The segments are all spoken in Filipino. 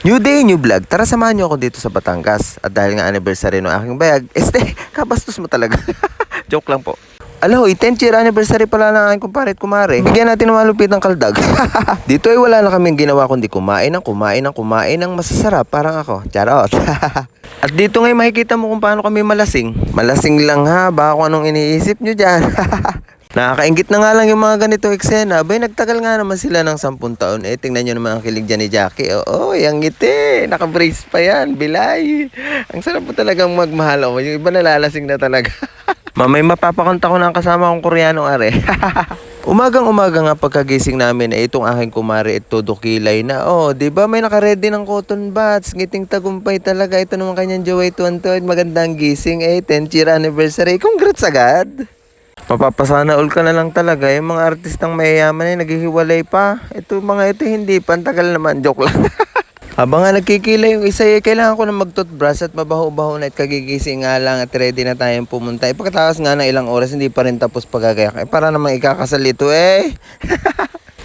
New day, new vlog. Tara samahan niyo ako dito sa Batangas. At dahil nga anniversary ng aking bayag, kabastos mo talaga. Joke lang po. Alo, 10th year anniversary pala ng aking kumpare at kumare. Bigyan natin ng malupit ng kaldag. Dito ay wala na kaming ginawa kundi kumain ng masasarap. Parang ako. Charot. At dito ngay makikita mo kung paano kami malasing. Malasing lang ha, baka kung anong iniisip nyo dyan. Nakakaingit na nga lang yung mga ganitong eksena. Abay, nagtagal nga naman sila ng 10 taon. Tingnan nyo naman ang kilig dyan ni Jackie. Oo, yung ngiti. Naka-brace pa yan. Bilay. Ang sarap po talagang magmahal. Yung iba nalalasing na talaga. Mamay mapapakanta ko ng kasama kong Koreanong are. Umagang-umaga nga pagkagising namin itong aking kumare at todo kilay na. Di ba may naka-ready ng cotton buds? Ngiting tagumpay talaga. Ito naman kanyang jowa tuwan-tuwan. Magandang gising 10th year anniversary. Congrats agad! Mapapasana all ka na lang talaga. Yung mga artistang mayayaman ay naghihiwalay pa. Ito hindi pa. Tagal naman. Joke lang. Habang nga nagkikilay yung isa, kailangan ko na mag-toothbrush at mabaho-baho na at kagigising nga lang at ready na tayong pumunta. Pagkatapos nga ng ilang oras, hindi pa rin tapos pagagayak. Para namang ikakasal ito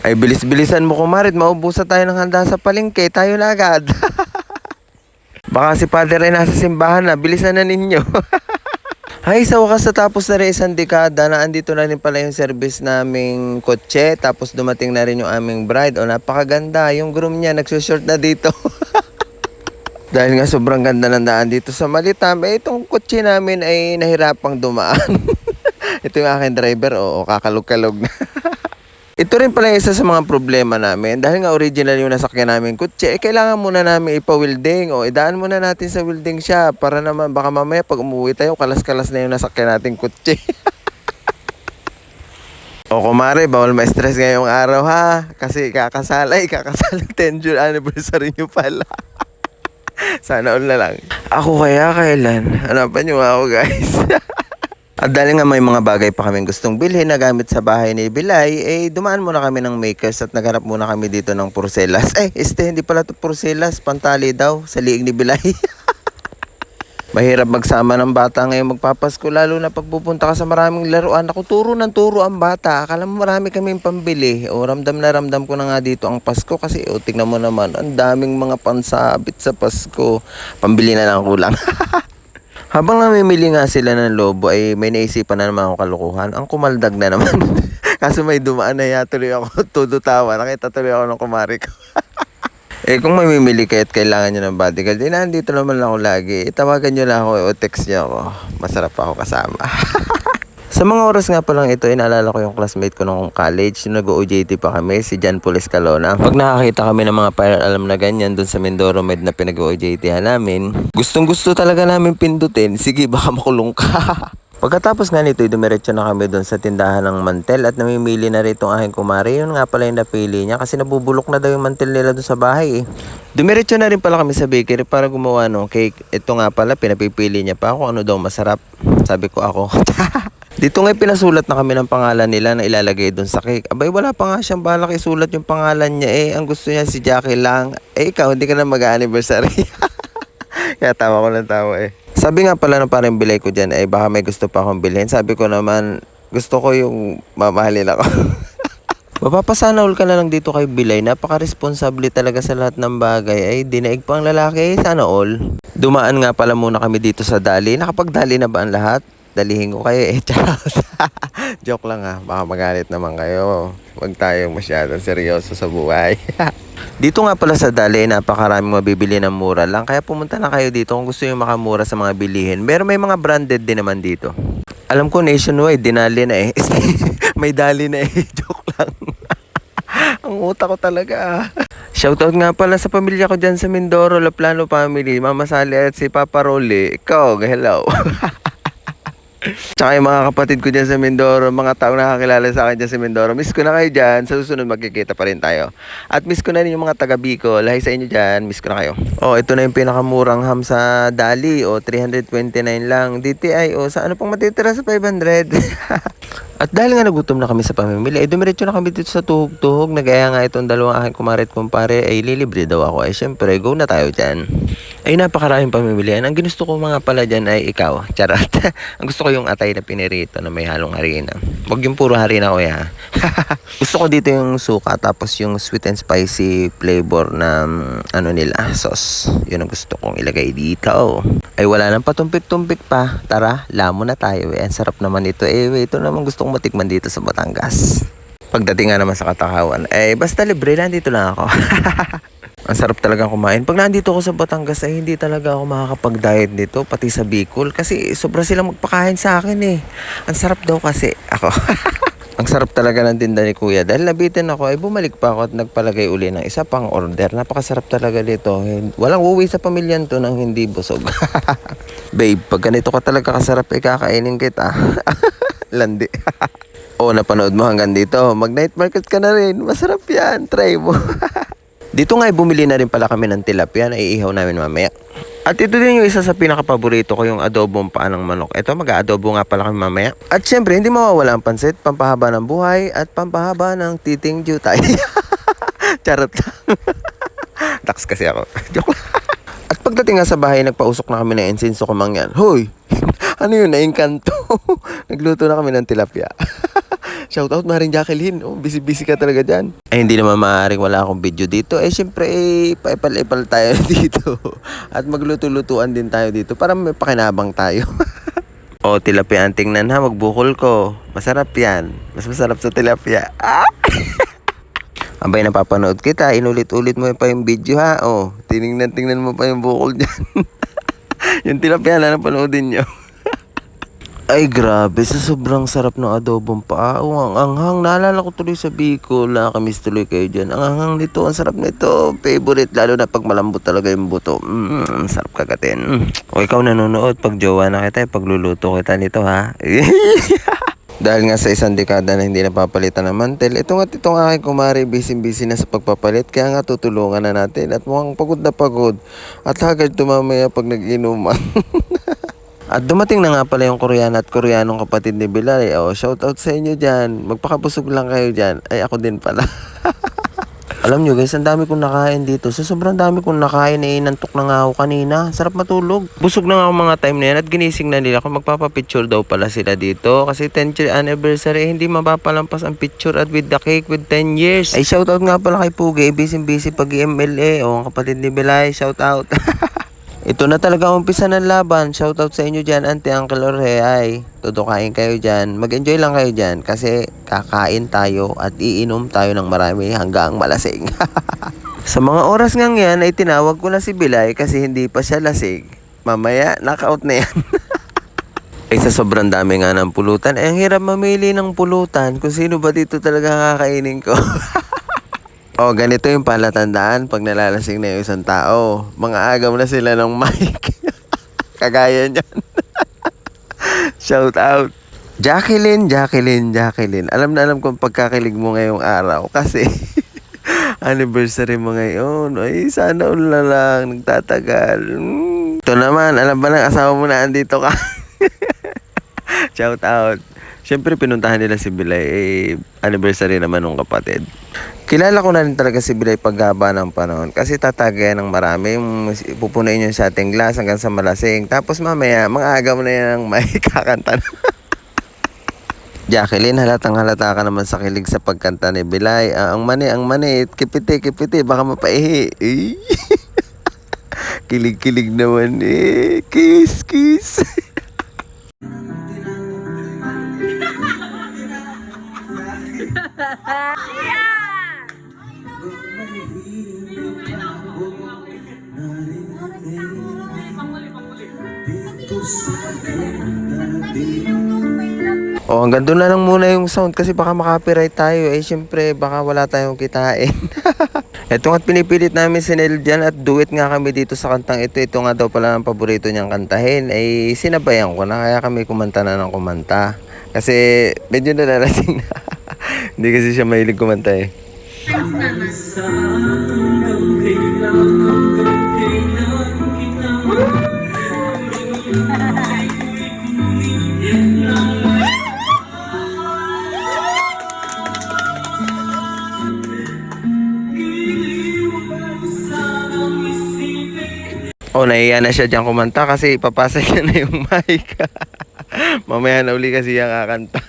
Ay bilis-bilisan mo kumarit. Maubusan tayo ng handa sa palengke. Tayo na agad. Baka si Father ay nasa simbahan na. Bilisan na ninyo. Ay, sa wakas natapos na rin isang dekada na andito na rin pala yung service naming kotse. Tapos dumating na rin yung aming bride. Napakaganda. Yung groom niya nagsushort na dito. Dahil nga sobrang ganda ng daan dito sa Malitam. Itong kotse namin ay nahirapang dumaan. Ito yung aking driver. Kakalog-kalog na. Ito rin pala isa sa mga problema namin. Dahil nga original yung nasakyan namin kutsi, kailangan muna namin ipa-welding. Idaan muna natin sa welding shop para naman baka mamaya pag umuwi tayo, kalas-kalas na yung nasakyan natin kutsi. Kumare, bawal ma-stress ngayong araw ha. Kasi kakasal 10th year anniversary nyo pala. Sana all na lang. Ako kaya kailan? Hanapan nyo ako guys. At dahil nga may mga bagay pa kaming gustong bilhin na gamit sa bahay ni Bilay, dumaan muna kami ng makers at naghanap muna kami dito ng porcelas. Hindi pala ito porcelas, pantali daw sa liig ni Bilay. Mahirap magsama ng bata ngayon magpapasko, lalo na pagpupunta ka sa maraming laruan. Ako turo ng turo ang bata, akala mo marami kaming pambili. Ramdam na ramdam ko na nga dito ang Pasko kasi tingnan mo naman, ang daming mga pansabit sa Pasko. Pambili na lang kulang. Habang namimili nga sila ng lobo ay may naisipan na naman ako kalukuhan. Ang kumaldag na naman. Kaso may dumaan na tuloy ako todo tawa. Nakita tuloy ako ng kumari ko. Kung mamimili kayo at kailangan nyo ng bodyguard, nandito naman ako lagi. Tawagan nyo lang ako o text nyo ako. Masarap ako kasama. Sa mga oras nga pa lang ito, inaalala ko yung classmate ko nung college. Nag-OJT pa kami, si John Pulis Calona. Pag nakakita kami ng mga alam na ganyan dun sa Mindoro Med na pinag-OJT namin, gustong gusto talaga namin pindutin. Sige, baka makulong ka. Pagkatapos nga nito, dumiretso na kami dun sa tindahan ng mantel at namimili na rin itong aking kumare. Yun nga pala yung napili niya kasi nabubulok na daw yung mantel nila dun sa bahay Dumiretso na rin pala kami sa bakery para gumawa ng cake. Ito nga pala, pinapipili niya pa kung ano daw masarap. Sabi ko ako. Dito nga pinasulat na kami ng pangalan nila na ilalagay dun sa cake. Abay, wala pa nga siyang balak isulat yung pangalan niya Ang gusto niya si Jackie lang. Ikaw, hindi ka na mag-anniversary. Kaya tawa ko ng tawa Sabi nga pala ng parang bilay ko dyan, baka may gusto pa akong bilhin. Sabi ko naman, gusto ko yung mamahalin ako. Mapapasana all ka na lang dito kay Bilay. Napaka-responsable talaga sa lahat ng bagay. Dinaig pa ang lalaki. Sana all. Dumaan nga pala muna kami dito sa Dali. Nakapagdali na ba ang lahat? Dalihin ko kayo Joke lang ha. Baka magalit naman kayo. Huwag tayong masyadong seryoso sa buhay. Dito nga pala sa Dali, napakaraming mabibili ng mura lang. Kaya pumunta na kayo dito kung gusto nyo makamura sa mga bilihin. Pero may mga branded din naman dito. Alam ko nationwide, dinali na May dali na Joke lang. Ang utak ko talaga Shoutout nga pala sa pamilya ko dyan sa Mindoro, Laplano family, Mama Sally at si Papa Rolly. Ikaw, hello. Tsaka yung mga kapatid ko dyan sa Mindoro, mga taong nakakilala sa akin dyan sa Mindoro. Miss ko na kayo dyan. Sa susunod magkikita pa rin tayo. At miss ko na rin yung mga taga Bicol. Lahi sa inyo dyan. Miss ko na kayo. Ito na yung pinakamurang ham sa Dali. 329 lang. DTI. Sa ano pang matitira sa 500? At dahil nga nagutom na kami sa pamimili, dumiretso na kami dito sa tuhog-tuhog. Nagaya nga itong dalawang aking kumarit kumpare, lilibre daw ako. Syempre, go na tayo dyan. ay napakaraming pamimilian. Ang ginusto ko mga pala dyan ay ikaw. Charot. Ang gusto ko yung atay na pinirito na may halong harina. Huwag yung puro harina kuya. Gusto ko dito yung suka tapos yung sweet and spicy flavor na ano nila, sauce. Yun ang gusto kong ilagay dito. Ay wala nang patumpik-tumpik pa. Tara, lamo na tayo. Ang sarap naman ito. Ito naman gusto kong matikman dito sa Batangas. Pagdating nga naman sa Katakawan, basta libre lang, dito lang ako. Ang sarap talaga kumain. Pag nandito ako sa Batangas ay hindi talaga ako makakapag-diet dito, pati sa Bicol. Kasi sobra silang magpakain sa akin eh. Ang sarap daw kasi ako. Ang sarap talaga ng tinda ni Kuya. Dahil nabitin ako, ay bumalik pa ako at nagpalagay uli ng isa pang order. Napakasarap talaga dito. Walang uwi sa pamilyan to nang hindi busog. Babe, pag ganito ka talaga kasarap, kakainin kita. Landi. O, napanood mo hanggang dito. Mag-night market ka na rin. Masarap yan. Try mo. Dito nga bumili na rin pala kami ng tilapia na iihaw namin mamaya. At ito din yung isa sa pinaka-paborito ko, yung adobong paa ng manok. Ito, mag-aadobo nga pala kami mamaya. At syempre, hindi mawawala ang pansit, pampahaba ng buhay, at pampahaba ng titing jutay. Charot lang. Tax kasi ako. Joke lang. At pagdating nga sa bahay, nagpausok na kami ng insenso kumangyan. Hoy! Ano yun? Naingkanto. Nagluto na kami ng tilapia. Shoutout Maring Jacqueline. Oh, busy-busy ka talaga dyan. Ay, hindi naman maaaring wala akong video dito. Siyempre, paipal-ipal tayo dito. At magluto-lutuan din tayo dito para may pakinabang tayo. O, tilapia ang tingnan ha. Magbukol ko. Masarap yan. Mas masarap sa tilapia. Abay, napapanood kita. Inulit-ulit mo pa yung video ha. O, tingnan mo pa yung bukol dyan. Yung tilapia na napanoodin nyo. Ay grabe, sa sobrang sarap ng adobong paa. Ang anghang, naalala ko tuloy sa Bicol. Nakakamiss tuloy kayo dyan. Ang anghang nito, ang sarap nito. Favorite, lalo na pag malambot talaga yung buto. Sarap kagatin. O ikaw nanonood, pag jowa na kita, pagluluto kita nito ha. Dahil nga sa isang dekada na hindi napapalitan ng mantel, itong aking kumari, busy-busy na sa pagpapalit. Kaya nga tutulungan na natin at mukhang pagod na pagod. At hagad tumamaya pag nag-inuman. At dumating na nga pala yung Koreano at Koreanong kapatid ni Bilay. O, shoutout sa inyo dyan. Magpakabusog lang kayo dyan. Ay, ako din pala. Alam nyo guys, ang dami kong nakain dito. Sa sobrang dami kong nakain, nantok na nga ako kanina. Sarap matulog. Busog na nga ako mga time na yan at ginising na nila kung magpapapicture daw pala sila dito. Kasi 10th year anniversary, hindi mapapalampas ang picture at with the cake with 10 years. Ay, shoutout nga pala kay Pugi. Busy pag MLA. O, ang kapatid ni Bilay, shoutout. Ito na talaga umpisa ng laban. Shoutout sa inyo dyan, Auntie, Uncle, Orhe. Ay, tutukain kayo dyan. Mag-enjoy lang kayo dyan kasi kakain tayo at iinom tayo ng marami hanggang malasing. Sa mga oras ngang yan ay tinawag ko na si Bilay kasi hindi pa siya lasing. Mamaya, knockout na yan. Ay sa sobrang dami nga ng pulutan, ang hirap mamili ng pulutan kung sino ba dito talaga kakainin ko. O, ganito yung palatandaan pag nalalasing na yung isang tao. Mga agaw na sila ng mic. Kagaya niyan. Shout out. Jacqueline. Alam na alam kong pagkakilig mo ngayong araw. Kasi anniversary mo ngayon. Ay, sana all na lang. Nagtatagal. Ito naman, alam ba ng asawa mo na andito ka? Shout out. Siyempre, pinuntahan nila si Bilay. Anniversary naman ng kapatid. Kilala ko na rin talaga si Bilay paghaba ng panahon kasi tatagayan ng marami. Pupunayin yung shotting glass hanggang sa malasing. Tapos mamaya, mga agaw na yan ng may kakanta na. Jacqueline, halatang halata ka naman sa kilig sa pagkanta ni Bilay. Ang mani, kipiti, baka mapaihi. Kilig naman eh. Kiss. O, hanggang doon na lang muna yung sound kasi baka makapiright tayo. Siyempre, baka wala tayong kitain. Ito nga't pinipilit namin si Nel dyan at duet nga kami dito sa kantang ito. Ito nga daw pala ang paborito niyang kantahin. Sinabayan ko na kaya kami kumanta na ng kumanta. Kasi medyo nalalasing na. Hindi kasi siya mahilig kumanta eh. Oh, nahiya na siya dyan kumanta kasi ipapasa niya na yung mic. Mamaya na uli kasi yung kakanta.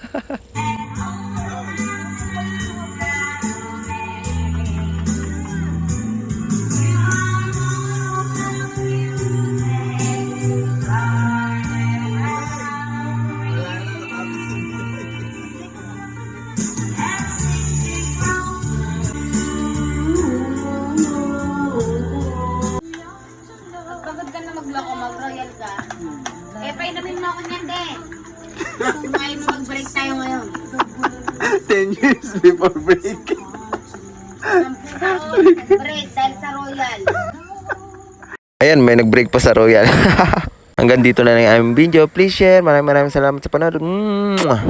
Pagod ka na magloko, mag-royal ka. Eh, painumin mo ako niyan, de. Kung ayaw mo mag-break tayo ngayon. 10 years before break. 10 taon, break dahil sa royal. Ayan, may nag-break pa sa Royal. Hanggang dito na lang ang aming video. Please share. Maraming salamat sa panonood. Mwah!